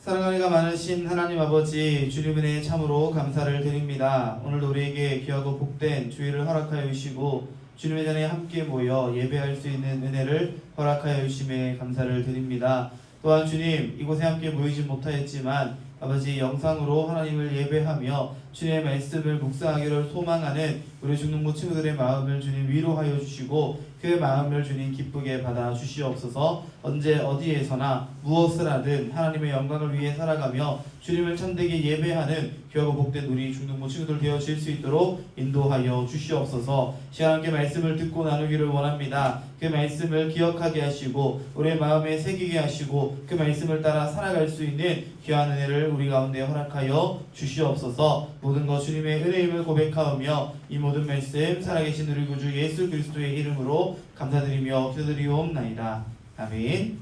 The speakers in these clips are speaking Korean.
사랑하니가 많으신 하나님 아버지, 주님 은혜에 참으로 감사를 드립니다. 오늘도 우리에게 귀하고 복된 주일을 허락하여 주시고 주님의 전에 함께 모여 예배할 수 있는 은혜를 허락하여 주심에 감사를 드립니다. 또한 주님, 이곳에 함께 모이지 못하였지만 아버지, 영상으로 하나님을 예배하며 주님의 말씀을 묵상하기를 소망하는 우리 중등부 친구들의 마음을 주님 위로하여 주시고 그 마음을 주님 기쁘게 받아 주시옵소서. 언제 어디에서나 무엇을 하든 하나님의 영광을 위해 살아가며 주님을 참되게 예배하는 귀하고 복된 우리 중등부 친구들 되어질 수 있도록 인도하여 주시옵소서. 시간 함께 말씀을 듣고 나누기를 원합니다. 그 말씀을 기억하게 하시고 우리의 마음에 새기게 하시고 그 말씀을 따라 살아갈 수 있는 귀한 은혜를 우리 가운데 허락하여 주시옵소서. 모든 것 주님의 은혜임을 고백하오며 이 모든 말씀 살아계신 우리 구주 예수 그리스도의 이름으로 감사드리며 기도드리옵나이다. 아멘.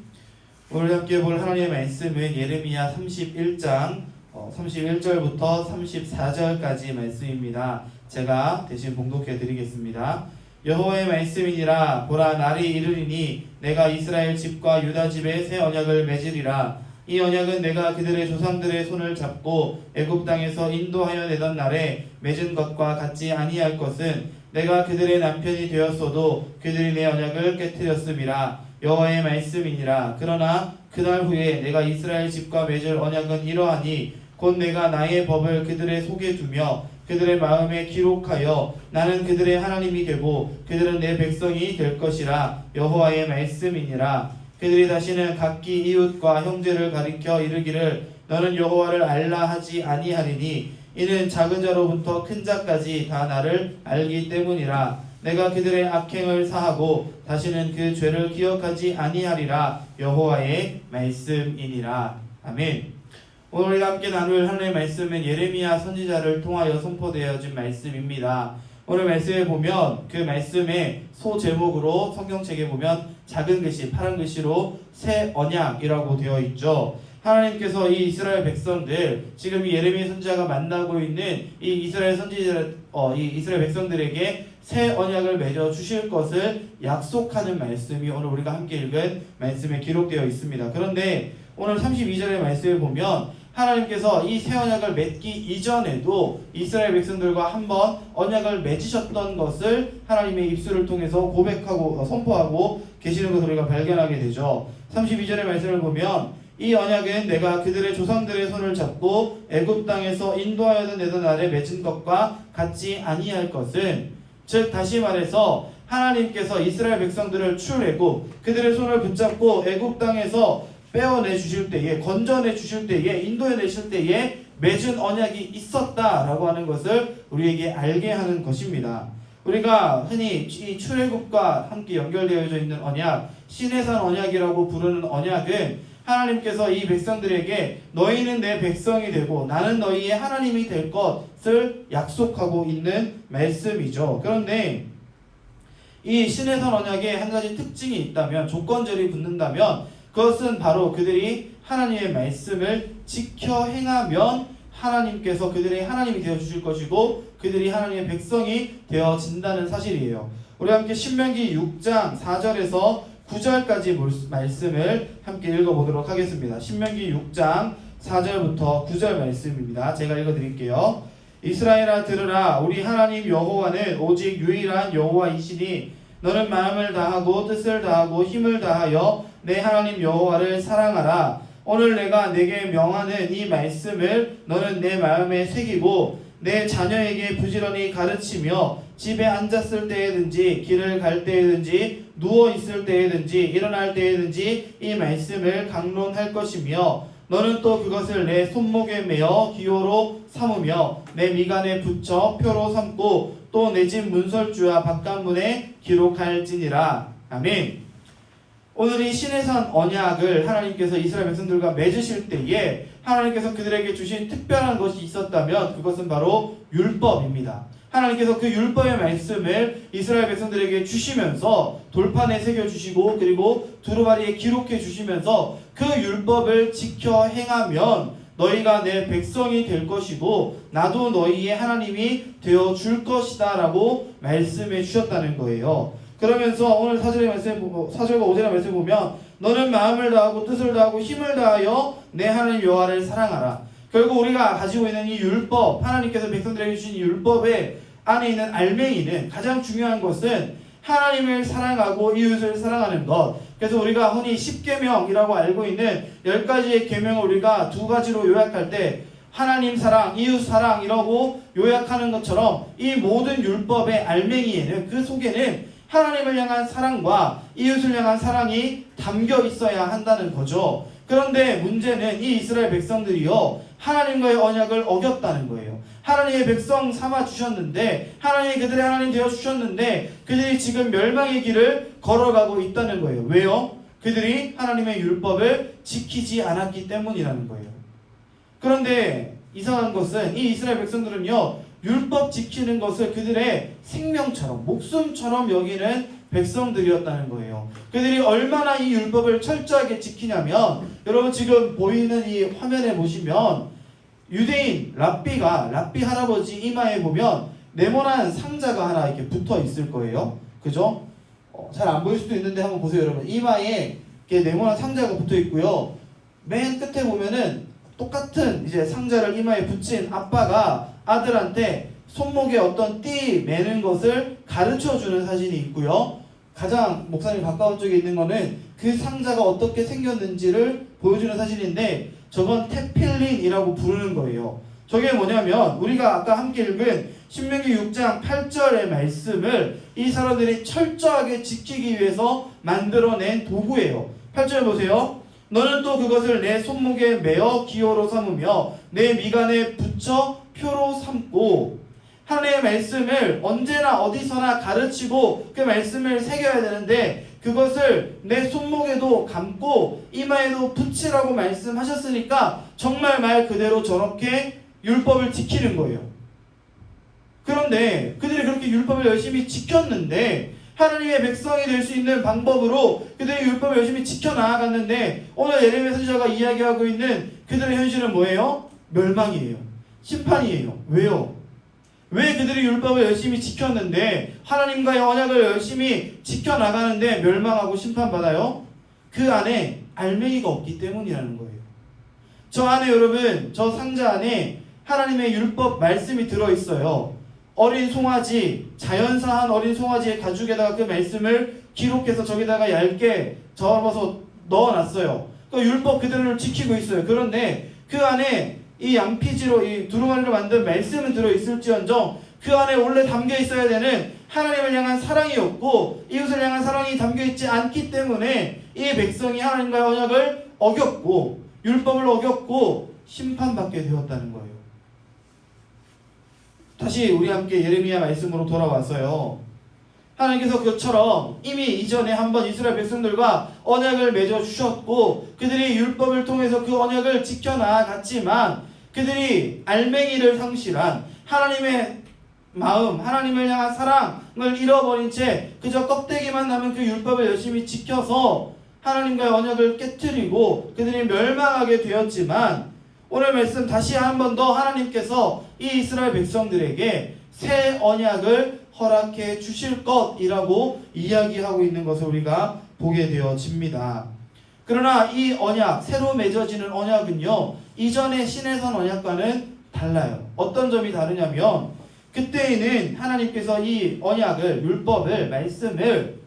오늘 함께 볼 하나님의 말씀은 예레미야 31장 31절부터 34절까지 말씀입니다. 제가 대신 봉독해 드리겠습니다. 여호와의 말씀이니라. 보라, 날이 이르리니 내가 이스라엘 집과 유다 집에 새 언약을 맺으리라. 이 언약은 내가 그들의 조상들의 손을 잡고 애굽 땅에서 인도하여 내던 날에 맺은 것과 같지 아니할 것은 내가 그들의 남편이 되었어도 그들이 내 언약을 깨뜨렸음이라. 여호와의 말씀이니라. 그러나 그날 후에 내가 이스라엘 집과 맺을 언약은 이러하니 곧 내가 나의 법을 그들의 속에 두며 그들의 마음에 기록하여 나는 그들의 하나님이 되고 그들은 내 백성이 될 것이라. 여호와의 말씀이니라. 그들이 다시는 각기 이웃과 형제를 가리켜 이르기를 너는 여호와를 알라 하지 아니하리니 이는 작은 자로부터 큰 자까지 다 나를 알기 때문이라. 내가 그들의 악행을 사하고 다시는 그 죄를 기억하지 아니하리라. 여호와의 말씀이니라. 아멘. 오늘 우리가 함께 나눌 하나님의 말씀은 예레미야 선지자를 통하여 선포되어진 말씀입니다. 오늘 말씀에 보면 그 말씀의 소제목으로 성경책에 보면 작은 글씨, 파란 글씨로 새 언약이라고 되어 있죠. 하나님께서 이 이스라엘 백성들, 지금 이 예레미야 선지자가 만나고 있는 이 이스라엘 이스라엘 백성들에게 새 언약을 맺어 주실 것을 약속하는 말씀이 오늘 우리가 함께 읽은 말씀에 기록되어 있습니다. 그런데 오늘 32절의 말씀에 보면 하나님께서 이 새 언약을 맺기 이전에도 이스라엘 백성들과 한번 언약을 맺으셨던 것을 하나님의 입술을 통해서 고백하고 선포하고 계시는 것을 우리가 발견하게 되죠. 32절의 말씀을 보면 이 언약은 내가 그들의 조상들의 손을 잡고 애굽 땅에서 인도하여 내던 날에 맺은 것과 같지 아니할 것은, 즉 다시 말해서 하나님께서 이스라엘 백성들을 출애굽 그들의 손을 붙잡고 애굽 땅에서 빼어내 주실 때에, 건져내 주실 때에, 인도해 내실 때에 맺은 언약이 있었다라고 하는 것을 우리에게 알게 하는 것입니다. 우리가 흔히 이 출애굽과 함께 연결되어져 있는 언약, 시내산 언약이라고 부르는 언약은 하나님께서 이 백성들에게 너희는 내 백성이 되고 나는 너희의 하나님이 될 것을 약속하고 있는 말씀이죠. 그런데 이 시내산 언약에 한 가지 특징이 있다면, 조건절이 붙는다면 그것은 바로 그들이 하나님의 말씀을 지켜 행하면 하나님께서 그들의 하나님이 되어 주실 것이고 그들이 하나님의 백성이 되어진다는 사실이에요. 우리 함께 신명기 6장 4절에서 9절까지 말씀을 함께 읽어보도록 하겠습니다. 신명기 6장 4절부터 9절 말씀입니다. 제가 읽어드릴게요. 이스라엘아 들으라. 우리 하나님 여호와는 오직 유일한 여호와이시니 너는 마음을 다하고 뜻을 다하고 힘을 다하여 내 하나님 여호와를 사랑하라. 오늘 내가 내게 명하는 이 말씀을 너는 내 마음에 새기고 내 자녀에게 부지런히 가르치며 집에 앉았을 때에든지 길을 갈 때에든지 누워 있을 때에든지 일어날 때에든지 이 말씀을 강론할 것이며 너는 또 그것을 내 손목에 매어 기호로 삼으며 내 미간에 붙여 표로 삼고 또 내 집 문설주와 바깥문에 기록할지니라. 아멘. 오늘 이 시내산 언약을 하나님께서 이스라엘 백성들과 맺으실 때에 하나님께서 그들에게 주신 특별한 것이 있었다면 그것은 바로 율법입니다. 하나님께서 그 율법의 말씀을 이스라엘 백성들에게 주시면서 돌판에 새겨주시고 그리고 두루마리에 기록해 주시면서 그 율법을 지켜 행하면 너희가 내 백성이 될 것이고 나도 너희의 하나님이 되어 줄 것이다 라고 말씀해 주셨다는 거예요. 그러면서 오늘 4절과 5절의 말씀 보면 너는 마음을 다하고 뜻을 다하고 힘을 다하여 내 하나님 여호와를 사랑하라. 결국 우리가 가지고 있는 이 율법, 하나님께서 백성들에게 주신 이 율법의 안에 있는 알맹이는, 가장 중요한 것은 하나님을 사랑하고 이웃을 사랑하는 것. 그래서 우리가 흔히 10계명이라고 알고 있는 10가지의 계명을 우리가 두 가지로 요약할 때 하나님 사랑, 이웃 사랑이라고 요약하는 것처럼, 이 모든 율법의 알맹이에는, 그 속에는 하나님을 향한 사랑과 이웃을 향한 사랑이 담겨 있어야 한다는 거죠. 그런데 문제는 이 이스라엘 백성들이요, 하나님과의 언약을 어겼다는 거예요. 하나님의 백성 삼아 주셨는데, 하나님이 그들의 하나님 되어 주셨는데, 그들이 지금 멸망의 길을 걸어가고 있다는 거예요. 왜요? 그들이 하나님의 율법을 지키지 않았기 때문이라는 거예요. 그런데 이상한 것은 이 이스라엘 백성들은요, 율법 지키는 것을 그들의 생명처럼, 목숨처럼 여기는 백성들이었다는 거예요. 그들이 얼마나 이 율법을 철저하게 지키냐면, 여러분 지금 보이는 이 화면에 보시면 유대인 랍비 할아버지 이마에 보면 네모난 상자가 하나 이렇게 붙어 있을 거예요. 그죠? 잘 안 보일 수도 있는데 한번 보세요, 여러분. 이마에 이렇게 네모난 상자가 붙어 있고요. 맨 끝에 보면은 똑같은 이제 상자를 이마에 붙인 아빠가 아들한테 손목에 어떤 띠 매는 것을 가르쳐 주는 사진이 있고요. 가장 목사님 가까운 쪽에 있는 거는 그 상자가 어떻게 생겼는지를 보여주는 사진인데, 저건 테필린이라고 부르는 거예요. 저게 뭐냐면 우리가 아까 함께 읽은 신명기 6장 8절의 말씀을 이 사람들이 철저하게 지키기 위해서 만들어낸 도구예요. 8절 보세요. 너는 또 그것을 내 손목에 매어 기호로 삼으며 내 미간에 붙여 표로 삼고. 하나님의 말씀을 언제나 어디서나 가르치고 그 말씀을 새겨야 되는데, 그것을 내 손목에도 감고 이마에도 붙이라고 말씀하셨으니까 정말 말 그대로 저렇게 율법을 지키는 거예요. 그런데 그들이 그렇게 율법을 열심히 지켰는데, 하나님의 백성이 될 수 있는 방법으로 그들이 율법을 열심히 지켜나아갔는데, 오늘 예레미야 선지자가 이야기하고 있는 그들의 현실은 뭐예요? 멸망이에요. 심판이에요. 왜요? 왜 그들이 율법을 열심히 지켰는데, 하나님과의 언약을 열심히 지켜나가는데 멸망하고 심판받아요? 그 안에 알맹이가 없기 때문이라는 거예요. 저 안에, 여러분, 저 상자 안에 하나님의 율법 말씀이 들어있어요. 어린 송아지, 자연사한 어린 송아지의 가죽에다가 그 말씀을 기록해서 저기다가 얇게 접어서 넣어놨어요. 그 율법 그대로 지키고 있어요. 그런데 그 안에 이 양피지로, 이 두루마리로 만든 말씀은 들어있을지언정 그 안에 원래 담겨 있어야 되는 하나님을 향한 사랑이 없고 이웃을 향한 사랑이 담겨 있지 않기 때문에 이 백성이 하나님과의 언약을 어겼고 율법을 어겼고 심판받게 되었다는 거예요. 다시 우리 함께 예레미야 말씀으로 돌아와서요, 하나님께서 그처럼 이미 이전에 한번 이스라엘 백성들과 언약을 맺어 주셨고 그들이 율법을 통해서 그 언약을 지켜나갔지만, 그들이 알맹이를 상실한 하나님의 마음, 하나님을 향한 사랑을 잃어버린 채 그저 껍데기만 남은 그 율법을 열심히 지켜서 하나님과의 언약을 깨트리고 그들이 멸망하게 되었지만, 오늘 말씀 다시 한 번 더 하나님께서 이 이스라엘 백성들에게 새 언약을 허락해 주실 것이라고 이야기하고 있는 것을 우리가 보게 되어집니다. 그러나 이 언약, 새로 맺어지는 언약은요, 이전의 신해선 언약과는 달라요. 어떤 점이 다르냐면, 그때에는 하나님께서 이 언약을, 율법을, 말씀을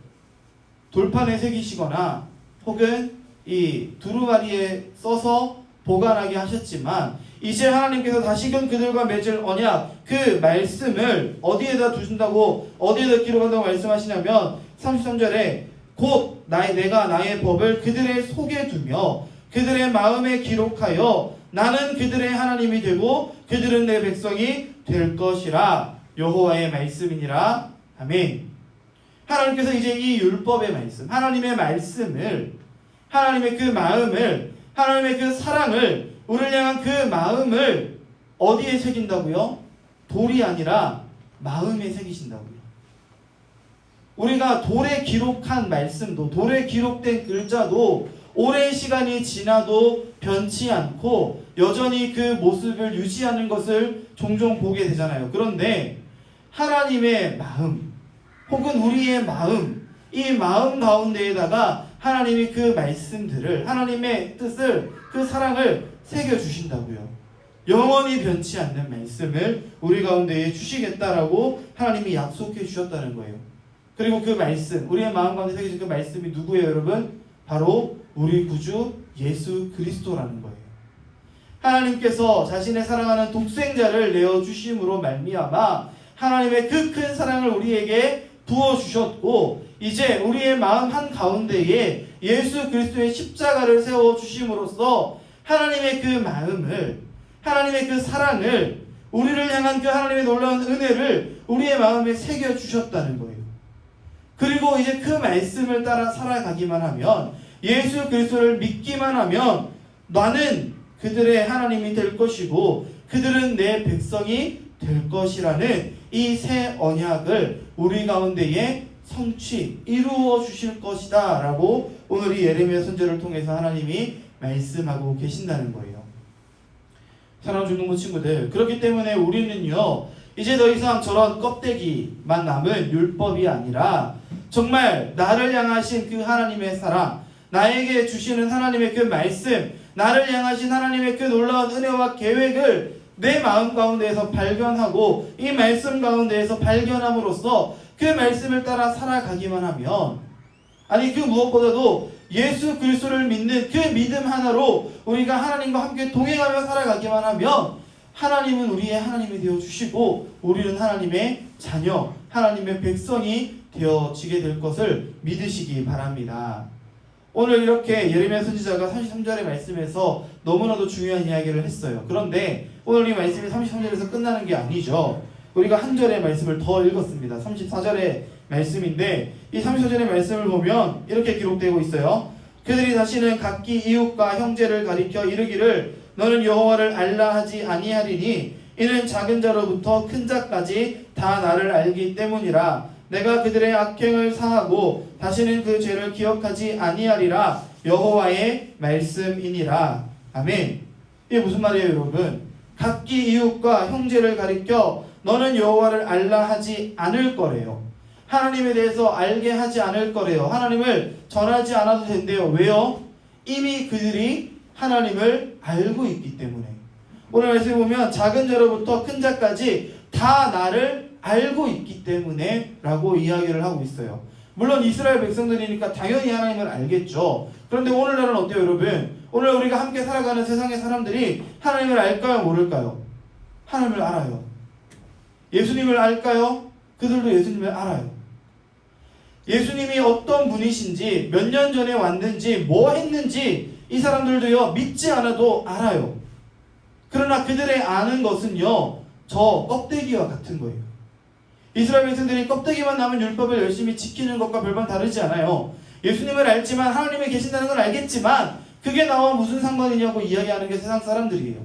돌판에 새기시거나 혹은 이 두루마리에 써서 보관하게 하셨지만, 이제 하나님께서 다시금 그들과 맺을 언약, 그 말씀을 어디에다 두신다고, 어디에다 기록한다고 말씀하시냐면 33절에 곧 내가 나의 법을 그들의 속에 두며 그들의 마음에 기록하여 나는 그들의 하나님이 되고 그들은 내 백성이 될 것이라. 여호와의 말씀이니라. 아멘. 하나님께서 이제 이 율법의 말씀, 하나님의 말씀을, 하나님의 그 마음을, 하나님의 그 사랑을, 우리를 향한 그 마음을 어디에 새긴다고요? 돌이 아니라 마음에 새기신다고요. 우리가 돌에 기록한 말씀도, 돌에 기록된 글자도 오랜 시간이 지나도 변치 않고 여전히 그 모습을 유지하는 것을 종종 보게 되잖아요. 그런데 하나님의 마음 혹은 우리의 마음, 이 마음 가운데에다가 하나님이 그 말씀들을, 하나님의 뜻을, 그 사랑을 새겨주신다고요. 영원히 변치 않는 말씀을 우리 가운데에 주시겠다라고 하나님이 약속해 주셨다는 거예요. 그리고 그 말씀, 우리의 마음 가운데 새겨진 그 말씀이 누구예요, 여러분? 바로 우리 구주 예수 그리스도라는 거예요. 하나님께서 자신의 사랑하는 독생자를 내어주심으로 말미암아 하나님의 그 큰 사랑을 우리에게 부어주셨고, 이제 우리의 마음 한가운데에 예수 그리스도의 십자가를 세워주심으로써 하나님의 그 마음을, 하나님의 그 사랑을, 우리를 향한 그 하나님의 놀라운 은혜를 우리의 마음에 새겨주셨다는 거예요. 그리고 이제 그 말씀을 따라 살아가기만 하면, 예수 그리스도를 믿기만 하면 나는 그들의 하나님이 될 것이고 그들은 내 백성이 될 것이라는 이 새 언약을 우리 가운데에 성취, 이루어 주실 것이다 라고 오늘 이 예레미야 선지자를 통해서 하나님이 말씀하고 계신다는 거예요. 사랑하는 중동부 친구들, 그렇기 때문에 우리는요, 이제 더 이상 저런 껍데기만 남은 율법이 아니라 정말 나를 향하신 그 하나님의 사랑, 나에게 주시는 하나님의 그 말씀, 나를 향하신 하나님의 그 놀라운 은혜와 계획을 내 마음 가운데에서 발견하고 이 말씀 가운데에서 발견함으로써 그 말씀을 따라 살아가기만 하면, 아니 그 무엇보다도 예수 그리스도를 믿는 그 믿음 하나로 우리가 하나님과 함께 동행하며 살아가기만 하면 하나님은 우리의 하나님이 되어주시고 우리는 하나님의 자녀, 하나님의 백성이 되어지게 될 것을 믿으시기 바랍니다. 오늘 이렇게 예레미야 선지자가 33절의 말씀에서 너무나도 중요한 이야기를 했어요. 그런데 오늘 이 말씀이 33절에서 끝나는 게 아니죠. 우리가 한 절의 말씀을 더 읽었습니다. 34절의 말씀인데 이 34절의 말씀을 보면 이렇게 기록되고 있어요. 그들이 다시는 각기 이웃과 형제를 가리켜 이르기를 너는 여호와를 알라 하지 아니하리니 이는 작은 자로부터 큰 자까지 다 나를 알기 때문이라. 내가 그들의 악행을 사하고 다시는 그 죄를 기억하지 아니하리라. 여호와의 말씀이니라. 아멘. 이게 무슨 말이에요, 여러분? 각기 이웃과 형제를 가리켜 너는 여호와를 알라 하지 않을 거래요. 하나님에 대해서 알게 하지 않을 거래요. 하나님을 전하지 않아도 된대요. 왜요? 이미 그들이 하나님을 알고 있기 때문에. 오늘 말씀에 보면 작은 자로부터 큰 자까지 다 나를 알고 있기 때문에 라고 이야기를 하고 있어요. 물론 이스라엘 백성들이니까 당연히 하나님을 알겠죠. 그런데 오늘날은 어때요, 여러분? 오늘 우리가 함께 살아가는 세상의 사람들이 하나님을 알까요, 모를까요? 하나님을 알아요. 예수님을 알까요? 그들도 예수님을 알아요. 예수님이 어떤 분이신지, 몇 년 전에 왔는지, 뭐 했는지 이 사람들도요, 믿지 않아도 알아요. 그러나 그들의 아는 것은요, 저 껍데기와 같은 거예요. 이스라엘 백성들이 껍데기만 남은 율법을 열심히 지키는 것과 별반 다르지 않아요. 예수님을 알지만 하나님이 계신다는 걸 알겠지만 그게 나와 무슨 상관이냐고 이야기하는 게 세상 사람들이에요.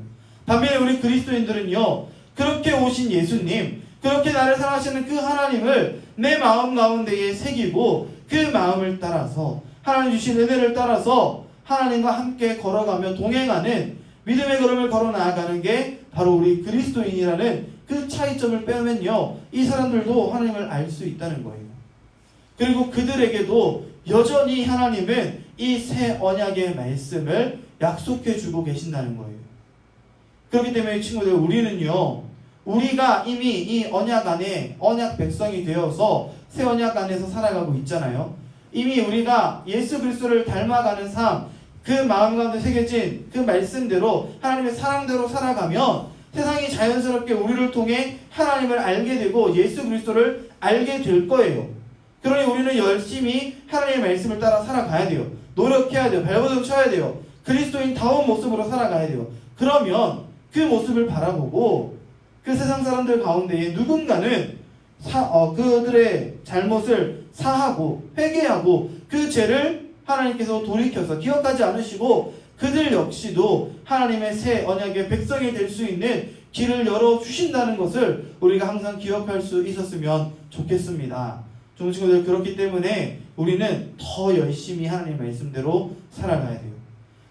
반면에 우리 그리스도인들은요, 그렇게 오신 예수님, 그렇게 나를 사랑하시는 그 하나님을 내 마음 가운데에 새기고 그 마음을 따라서 하나님 주신 은혜를 따라서 하나님과 함께 걸어가며 동행하는 믿음의 걸음을 걸어 나아가는 게 바로 우리 그리스도인이라는 그 차이점을 빼면요, 이 사람들도 하나님을 알 수 있다는 거예요. 그리고 그들에게도 여전히 하나님은 이 새 언약의 말씀을 약속해 주고 계신다는 거예요. 그렇기 때문에 친구들, 우리는요, 우리가 이미 이 언약 안에 언약 백성이 되어서 새 언약 안에서 살아가고 있잖아요. 이미 우리가 예수 그리스도를 닮아가는 삶, 그 마음 가운데 새겨진 그 말씀대로 하나님의 사랑대로 살아가면 세상이 자연스럽게 우리를 통해 하나님을 알게 되고 예수 그리스도를 알게 될 거예요. 그러니 우리는 열심히 하나님의 말씀을 따라 살아가야 돼요. 노력해야 돼요. 발버둥 쳐야 돼요. 그리스도인다운 모습으로 살아가야 돼요. 그러면 그 모습을 바라보고 그 세상 사람들 가운데에 누군가는 그들의 잘못을 사하고 회개하고 그 죄를 하나님께서 돌이켜서 기억하지 않으시고 그들 역시도 하나님의 새 언약의 백성이 될 수 있는 길을 열어주신다는 것을 우리가 항상 기억할 수 있었으면 좋겠습니다. 좋은 친구들, 그렇기 때문에 우리는 더 열심히 하나님 말씀대로 살아가야 돼요.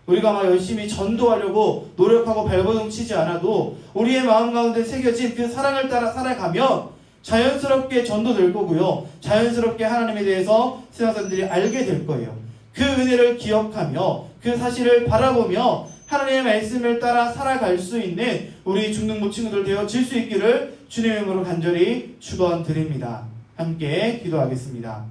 우리가 막 열심히 전도하려고 노력하고 발버둥 치지 않아도 우리의 마음 가운데 새겨진 그 사랑을 따라 살아가면 자연스럽게 전도될 거고요. 자연스럽게 하나님에 대해서 세상 사람들이 알게 될 거예요. 그 은혜를 기억하며 그 사실을 바라보며 하나님의 말씀을 따라 살아갈 수 있는 우리 중등부 친구들 되어질 수 있기를 주님의 이름으로 간절히 축원드립니다. 함께 기도하겠습니다.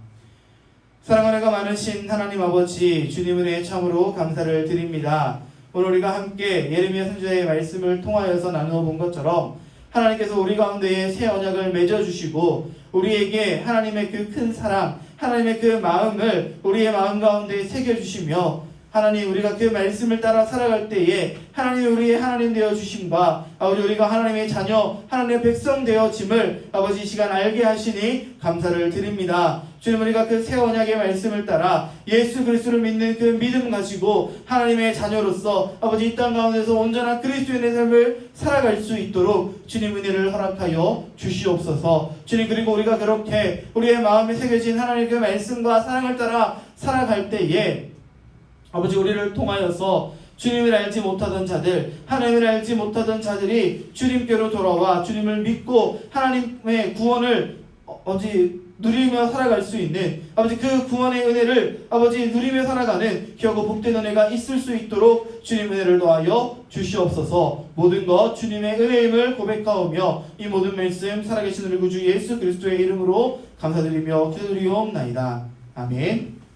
사랑하는 가 많으신 하나님 아버지, 주님 은혜에 참으로 감사를 드립니다. 오늘 우리가 함께 예레미야 선지자의 말씀을 통하여서 나누어 본 것처럼 하나님께서 우리 가운데에 새 언약을 맺어주시고 우리에게 하나님의 그 큰 사랑, 하나님의 그 마음을 우리의 마음 가운데 새겨주시며 하나님, 우리가 그 말씀을 따라 살아갈 때에 하나님이 우리의 하나님 되어주심과 아버지, 우리가 하나님의 자녀, 하나님의 백성 되어짐을 아버지 이 시간 알게 하시니 감사를 드립니다. 주님, 우리가 그 새 언약의 말씀을 따라 예수 그리스도를 믿는 그 믿음 가지고 하나님의 자녀로서 아버지 이 땅 가운데서 온전한 그리스도인의 삶을 살아갈 수 있도록 주님 은혜를 허락하여 주시옵소서. 주님, 그리고 우리가 그렇게 우리의 마음에 새겨진 하나님의 그 말씀과 사랑을 따라 살아갈 때에 아버지, 우리를 통하여서 주님을 알지 못하던 자들, 하나님을 알지 못하던 자들이 주님께로 돌아와 주님을 믿고 하나님의 구원을 아버지 누리며 살아갈 수 있는 아버지 그 구원의 은혜를 아버지 누리며 살아가는 귀하고 복된 은혜가 있을 수 있도록 주님 은혜를 더하여 주시옵소서. 모든 것 주님의 은혜임을 고백하오며 이 모든 말씀 살아계신 우리 구주 예수 그리스도의 이름으로 감사드리며 기도드리옵나이다. 아멘.